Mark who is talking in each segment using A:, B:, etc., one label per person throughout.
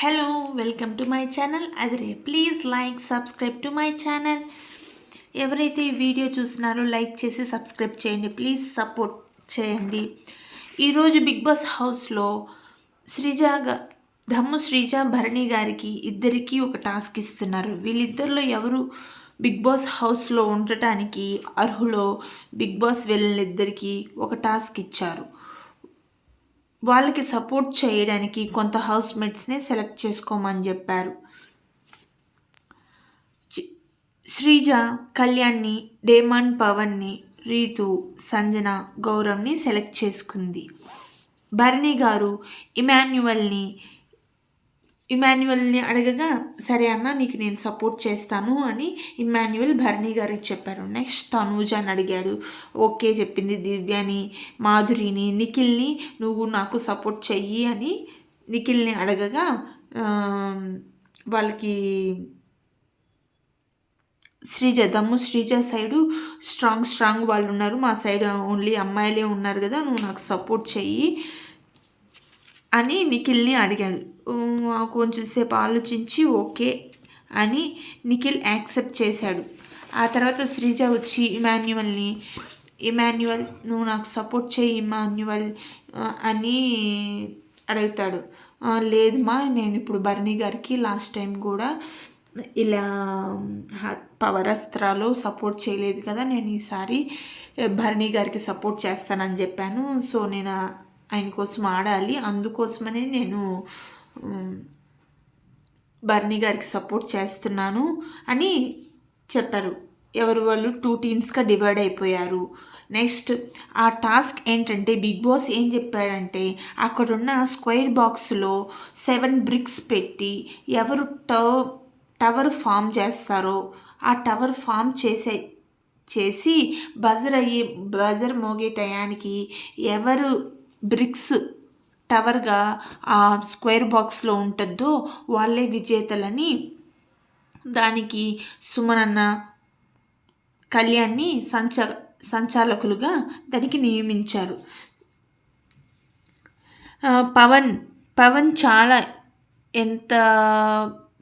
A: Hello welcome to my channel అదిరే please like subscribe to my channel. ఎవరైతే ఈ video చూస్తున్నారో లైక్ చేసి సబ్స్క్రైబ్ చేయండి, ప్లీజ్ సపోర్ట్ చేయండి. ఈరోజు బిగ్ బాస్ హౌస్లో శ్రీజ దమ్ము శ్రీజ భరణి గారికి ఇద్దరికీ ఒక టాస్క్ ఇస్తున్నారు. వీళ్ళిద్దరిలో ఎవరు బిగ్ బాస్ హౌస్లో ఉండటానికి అర్హులో బిగ్ బాస్ వీళ్ళిద్దరికీ ఒక టాస్క్ ఇచ్చారు. వాళ్ళకి సపోర్ట్ చేయడానికి కొంత హౌస్మేట్స్ని సెలెక్ట్ చేసుకోమని చెప్పారు. శ్రీజ కళ్యాణ్ని, డేమాన్ పవన్ని, రీతు, సంజన, గౌరవ్ని సెలెక్ట్ చేసుకుంది. భరణి గారు ఇమాన్యువల్ని అడగగా, సరే అన్న నీకు నేను సపోర్ట్ చేస్తాను అని ఇమాన్యువల్ భరణి గారికి చెప్పారు. నెక్స్ట్ తనూజని అడిగాడు, ఓకే చెప్పింది. దివ్యని, మాధురిని, నిఖిల్ని నువ్వు నాకు సపోర్ట్ చెయ్యి అని నిఖిల్ని అడగగా వాళ్ళకి దమ్ము శ్రీజ సైడు స్ట్రాంగ్ వాళ్ళు ఉన్నారు, మా సైడ్ ఓన్లీ అమ్మాయిలే ఉన్నారు కదా, నువ్వు నాకు సపోర్ట్ చెయ్యి అని నిఖిల్ని అడిగాడు. కొంచెం సేపు ఆలోచించి ఓకే అని నిఖిల్ యాక్సెప్ట్ చేశాడు. ఆ తర్వాత శ్రీజ వచ్చి ఇమాన్యువల్ నువ్వు నాకు సపోర్ట్ చేయి ఇమాన్యువల్ అని అడుగుతాడు. లేదు మా, నేను ఇప్పుడు భరణి గారికి లాస్ట్ టైం కూడా ఇలా పవరస్త్రాలు సపోర్ట్ చేయలేదు కదా, నేను ఈసారి భరణి గారికి సపోర్ట్ చేస్తానని చెప్పాను. సో నేను ఆయన కోసం ఆడాలి, అందుకోసమనే నేను భరణి గారికి సపోర్ట్ చేస్తున్నాను అని చెప్పారు. ఎవరు వాళ్ళు 2 టీమ్స్గా డివైడ్ అయిపోయారు. నెక్స్ట్ ఆ టాస్క్ ఏంటంటే బిగ్ బాస్ ఏం చెప్పాడంటే, అక్కడున్న స్క్వేర్ బాక్స్లో 7 బ్రిక్స్ పెట్టి ఎవరు టవర్ ఫామ్ చేస్తారో ఆ టవర్ ఫామ్ చేసి బజర్ మోగే టయానికి ఎవరు బ్రిక్స్ టవర్గా ఆ స్క్వేర్ బాక్స్లో ఉంటుందో వాళ్ళే విజేతలని దానికి సుమనన్న, కళ్యాణ్ని సంచాలకులుగా దానికి నియమించారు. పవన్ చాలా ఎంత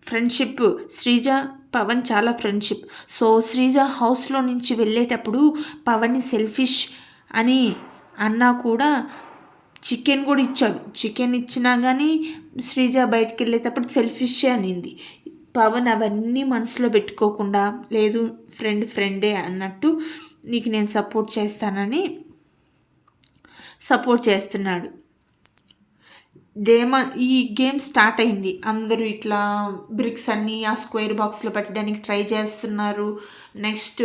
A: ఫ్రెండ్షిప్, పవన్ చాలా ఫ్రెండ్షిప్. సో శ్రీజ హౌస్లో నుంచి వెళ్ళేటప్పుడు పవన్ని సెల్ఫిష్ అని అన్నా కూడా చికెన్ కూడా ఇచ్చాడు. చికెన్ ఇచ్చినా కానీ శ్రీజ బయటికి వెళ్ళేటప్పుడు సెల్ఫిష్ అనింది. పవన్ అవన్నీ మనసులో పెట్టుకోకుండా, లేదు ఫ్రెండే అన్నట్టు నీకు నేను సపోర్ట్ చేస్తానని సపోర్ట్ చేస్తున్నాడు. ఈ గేమ్ స్టార్ట్ అయింది. అందరూ ఇట్లా బ్రిక్స్ అన్నీ ఆ స్క్వేర్ బాక్స్లో పెట్టడానికి ట్రై చేస్తున్నారు. నెక్స్ట్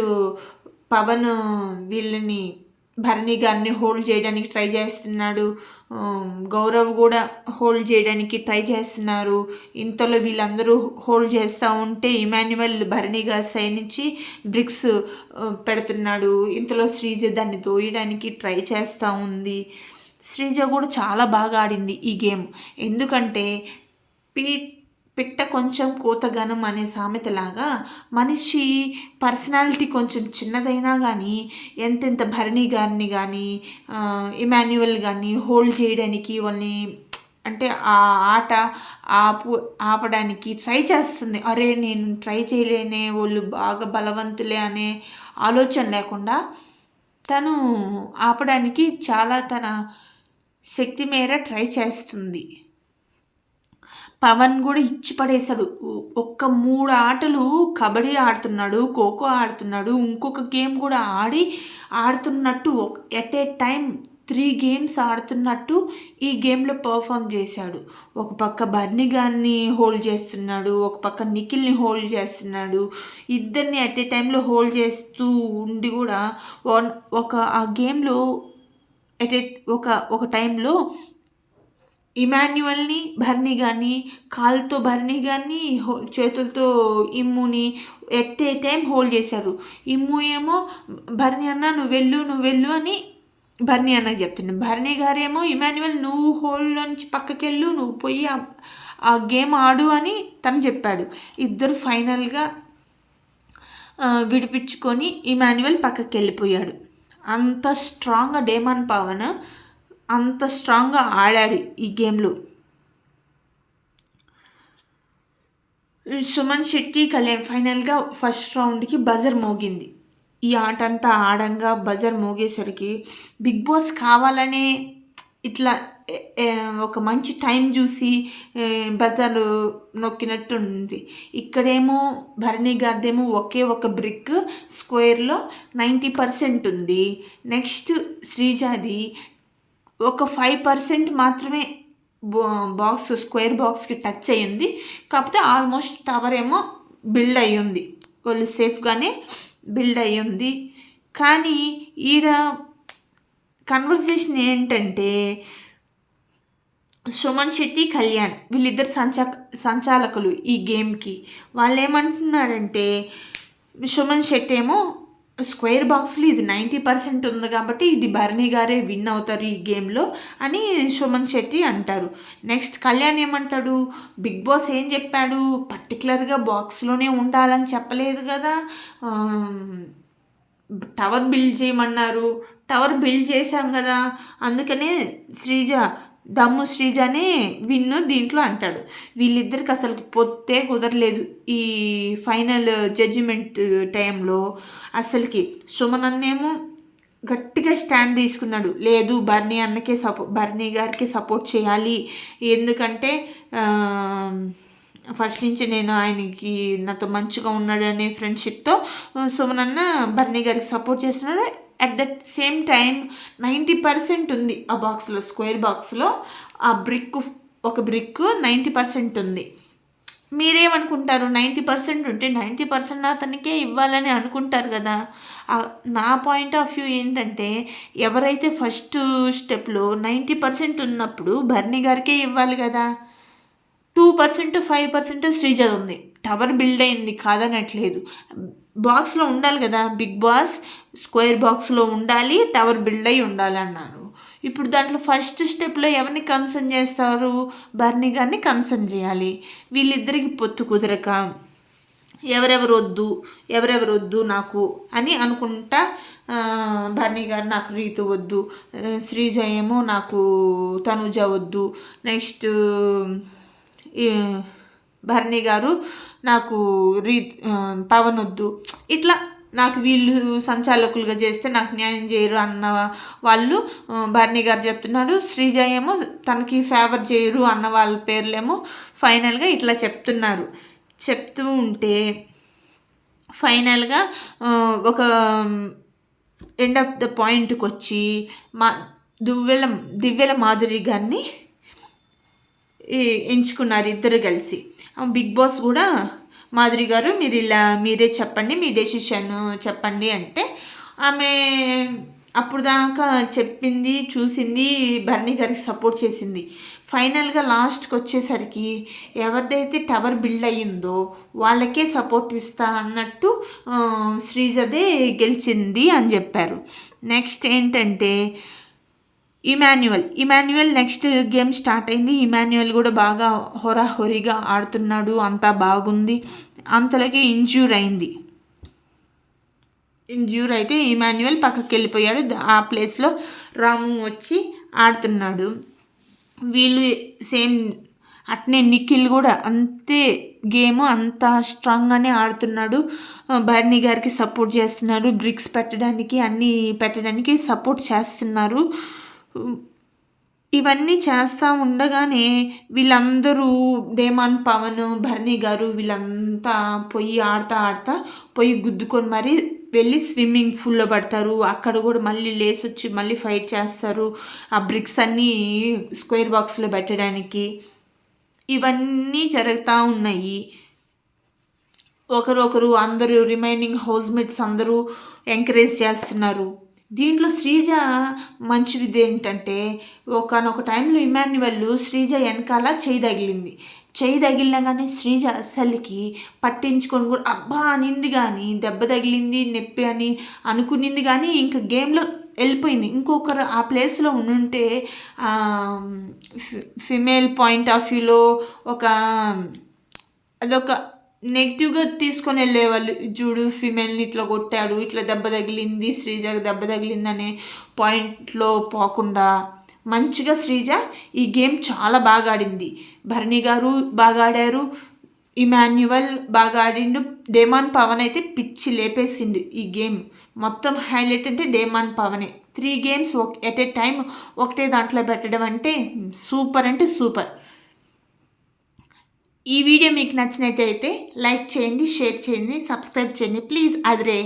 A: పవన్ వీళ్ళని భరణి గారిని హోల్డ్ చేయడానికి ట్రై చేస్తున్నాడు. గౌరవ్ కూడా హోల్డ్ చేయడానికి ట్రై చేస్తున్నారు. ఇంతలో వీళ్ళందరూ హోల్డ్ చేస్తూ ఉంటే ఇమాన్యువల్ భరణి గారి సైడ్ నుంచి బ్రిక్స్ పెడుతున్నాడు. ఇంతలో శ్రీజ దాన్ని తోయడానికి ట్రై చేస్తూ ఉంది. శ్రీజ కూడా చాలా బాగా ఆడింది ఈ గేమ్. ఎందుకంటే పిట్ట కొంచెం కోతగనం అనే సామెతలాగా మనిషి పర్సనాలిటీ కొంచెం చిన్నదైనా కానీ ఎంతెంత భరణి గారిని కానీ ఇమాన్యువల్ కానీ హోల్డ్ చేయడానికి వాళ్ళని అంటే ఆ ఆట ఆపడానికి ట్రై చేస్తుంది. అరే నేను ట్రై చేయలేనే, వాళ్ళు బాగా బలవంతులే అనే ఆలోచన లేకుండా తను ఆపడానికి చాలా తన శక్తి మేర ట్రై చేస్తుంది. పవన్ కూడా ఇచ్చి పడేశాడు. 3 ఆటలు కబడ్డీ ఆడుతున్నాడు, ఖోఖో ఆడుతున్నాడు, ఇంకొక గేమ్ కూడా ఆడుతున్నట్టు ఎట్ ఏ టైం 3 గేమ్స్ ఆడుతున్నట్టు ఈ గేమ్లో పర్ఫామ్ చేశాడు. ఒక పక్క భరణి గారిని హోల్డ్ చేస్తున్నాడు, ఒక పక్క నిఖిల్ని హోల్డ్ చేస్తున్నాడు. ఇద్దరిని ఎట్ ఏ టైంలో హోల్డ్ చేస్తూ ఉండి కూడా ఆ గేమ్లో ఒక టైంలో ఇమాన్యువల్ని భరణి గారిని కాలుతో భరణి గారిని చేతులతో ఇమ్ముని ఎట్ ఏ టైం హోల్డ్ చేశారు. ఇమ్ము ఏమో భరణి అన్న నువ్వు వెళ్ళు అని భరణి అన్నకి చెప్తున్నాడు. భరణి గారేమో ఇమాన్యువల్ నువ్వు హోల్డ్లో నుంచి పక్కకెళ్ళు, నువ్వు పోయి ఆ గేమ్ ఆడు అని తను చెప్పాడు. ఇద్దరు ఫైనల్గా విడిపించుకొని ఇమాన్యువల్ పక్కకి వెళ్ళిపోయాడు. అంత స్ట్రాంగ్గా డేమాన్ పవన్ అంత స్ట్రాంగ్గా ఆడాడు ఈ గేమ్లో. సుమన్ శెట్టి, కళ్యాణ్ ఫైనల్‌గా ఫస్ట్ రౌండ్‌కి బజర్ మోగింది. ఈ ఆటంతా ఆడంగా బజర్ మోగేసరికి బిగ్ బాస్ కావాలనే ఇట్లా ఒక మంచి టైం చూసి బజర్ నొక్కినట్టు ఉంది. ఇక్కడేమో భరణి గారిదేమో ఒకే ఒక బ్రిక్ స్క్వేర్‌లో 90% ఉంది. నెక్స్ట్ శ్రీజాది ఒక 5% మాత్రమే స్క్వేర్ బాక్స్కి టచ్ అయ్యింది. కాకపోతే ఆల్మోస్ట్ టవర్ ఏమో బిల్డ్ అయ్యింది, వాళ్ళు సేఫ్గానే బిల్డ్ అయ్యింది. కానీ ఈడ కన్వర్జేషన్ ఏంటంటే సుమన్ శెట్టి, కళ్యాణ్ వీళ్ళిద్దరు సంచాలకులు ఈ గేమ్కి. వాళ్ళు ఏమంటున్నారంటే సుమన్ శెట్టి ఏమో స్క్వేర్ బాక్స్లో ఇది 90% ఉంది కాబట్టి ఇది భరణి గారే విన్ అవుతారు ఈ గేమ్లో అని సుమన్ శెట్టి అంటారు. నెక్స్ట్ కళ్యాణ్ ఏమంటాడు, బిగ్ బాస్ ఏం చెప్పాడు, పర్టికులర్గా బాక్స్లోనే ఉండాలని చెప్పలేదు కదా, టవర్ బిల్డ్ చేయమన్నారు, టవర్ బిల్డ్ చేశాం కదా, అందుకనే దమ్ము శ్రీజానే విన్ను దీంట్లో అంటాడు. వీళ్ళిద్దరికి అసలు పొత్తే కుదరలేదు ఈ ఫైనల్ జడ్జిమెంట్ టైంలో. అసలుకి సుమన్ అన్నేమో గట్టిగా స్టాండ్ తీసుకున్నాడు, లేదు భరణి గారికి సపోర్ట్ చేయాలి, ఎందుకంటే ఫస్ట్ నుంచి నేను ఆయనకి నాతో మంచిగా ఉన్నాడనే ఫ్రెండ్షిప్తో సుమన్ అన్న భరణి గారికి సపోర్ట్ చేస్తున్నాడు. అట్ దట్ సేమ్ టైం 90% ఉంది ఆ బాక్స్లో, స్క్వేర్ బాక్స్లో ఆ ఒక బ్రిక్ 90% ఉంది. మీరేమనుకుంటారు, 90% ఉంటే 90% అతనికే ఇవ్వాలని అనుకుంటారు కదా. నా పాయింట్ ఆఫ్ వ్యూ ఏంటంటే ఎవరైతే ఫస్ట్ స్టెప్లో 90% ఉన్నప్పుడు భరణి గారికే ఇవ్వాలి కదా. 2% 5% శ్రీజ ఉంది, టవర్ బిల్డ్ అయింది కాదనట్లేదు, బాక్స్లో ఉండాలి కదా. బిగ్ బాస్ స్క్వేర్ బాక్స్లో ఉండాలి, టవర్ బిల్డ్ అయి ఉండాలి అన్నారు. ఇప్పుడు దాంట్లో ఫస్ట్ స్టెప్లో ఎవరిని కన్సర్న్ చేస్తారు, భరణి గారిని కన్సర్న్ చేయాలి. వీళ్ళిద్దరికి పొత్తు కుదరక ఎవరెవరు వద్దు నాకు అని అనుకుంటా, భరణి గారు నాకు రీతు వద్దు, శ్రీజ ఏమో నాకు తనుజ వద్దు, నెక్స్ట్ భరణి గారు నాకు పవన్ వద్దు, ఇట్లా నాకు వీళ్ళు సంచాలకులుగా చేస్తే నాకు న్యాయం చేయరు అన్న వాళ్ళు భరణి గారు చెప్తున్నాడు. శ్రీజ ఏమో తనకి ఫేవర్ చేయరు అన్న వాళ్ళ పేర్లేమో ఫైనల్గా ఇట్లా చెప్తూ ఉంటే ఫైనల్గా ఒక ఎండ్ ఆఫ్ ద పాయింట్కి వచ్చి దివ్యల మాధురి గారిని ఎంచుకున్నారు ఇద్దరు కలిసి. బిగ్ బాస్ కూడా మాధురి గారు మీరే చెప్పండి, మీ డెసిషన్ చెప్పండి అంటే ఆమె అప్పుడు దాకా చెప్పింది చూసింది భరణి గారికి సపోర్ట్ చేసింది. ఫైనల్గా లాస్ట్కి వచ్చేసరికి ఎవరిదైతే టవర్ బిల్డ్ అయ్యిందో వాళ్ళకే సపోర్ట్ ఇస్తా అన్నట్టు శ్రీజదే గెలిచింది అని చెప్పారు. నెక్స్ట్ ఏంటంటే ఇమాన్యుయల్ నెక్స్ట్ గేమ్ స్టార్ట్ అయింది. ఇమాన్యుయల్ కూడా బాగా హోరాహోరీగా ఆడుతున్నాడు, అంతా బాగుంది. అంతలోకి ఇంజ్యూర్ అయితే ఇమాన్యుయల్ పక్కకి వెళ్ళిపోయాడు. ఆ ప్లేస్లో రాము వచ్చి ఆడుతున్నాడు. వీళ్ళు సేమ్ అట్నే నిఖిల్ కూడా అంతే గేమ్ అంత స్ట్రాంగ్గానే ఆడుతున్నాడు. భరణి గారికి సపోర్ట్ చేస్తున్నారు, బ్రిక్స్ పెట్టడానికి సపోర్ట్ చేస్తున్నారు. ఇవన్నీ చేస్తూ ఉండగానే వీళ్ళందరూ దేమాన్, పవన్, భరణి గారు వీళ్ళంతా ఆడుతా పొయ్యి గుద్దుకొని మరీ వెళ్ళి స్విమ్మింగ్ పూల్లో పడతారు. అక్కడ కూడా మళ్ళీ లేసి వచ్చి మళ్ళీ ఫైట్ చేస్తారు ఆ బ్రిక్స్ అన్నీ స్క్వేర్ బాక్స్లో పెట్టడానికి. ఇవన్నీ జరుగుతూ ఉన్నాయి. ఒకరొకరు అందరూ రిమైనింగ్ హౌస్మేట్స్ అందరూ ఎంకరేజ్ చేస్తున్నారు. దీంట్లో శ్రీజ మంచిది ఏంటంటే ఒకనొక టైంలో ఇమాన్యువల్ శ్రీజ వెనకాల చేయి తగిలినా కానీ శ్రీజ అస్సలకి పట్టించుకొని కూడా అబ్బా అనింది, కానీ దెబ్బ తగిలింది నొప్పి అని అనుకునింది, కానీ ఇంకా గేమ్లో వెళ్ళిపోయింది. ఇంకొకరు ఆ ప్లేస్లో ఉంటే ఫిమేల్ పాయింట్ ఆఫ్ వ్యూలో అదొక నెగిటివ్గా తీసుకొని వెళ్ళేవాళ్ళు. చూడు ఫిమేల్ని ఇట్లా కొట్టాడు, ఇట్లా దెబ్బ తగిలింది, శ్రీజకి దెబ్బ తగిలిందనే పాయింట్లో పోకుండా మంచిగా శ్రీజ ఈ గేమ్ చాలా బాగా ఆడింది. భరణి గారు బాగా ఆడారు, ఇమాన్యువల్ బాగా ఆడిండు. డేమాన్ పవన్ అయితే పిచ్చి లేపేసిండు ఈ గేమ్. మొత్తం హైలైట్ అంటే డేమాన్ పవనే. 3 గేమ్స్ ఎట్ ఏ టైం ఒకటే దాంట్లో పెట్టడం అంటే సూపర్. ఈ వీడియో మీకు నచ్చినట్టయితే లైక్ చేయండి, షేర్ చేయండి, సబ్స్క్రైబ్ చేయండి ప్లీజ్. అదిరే.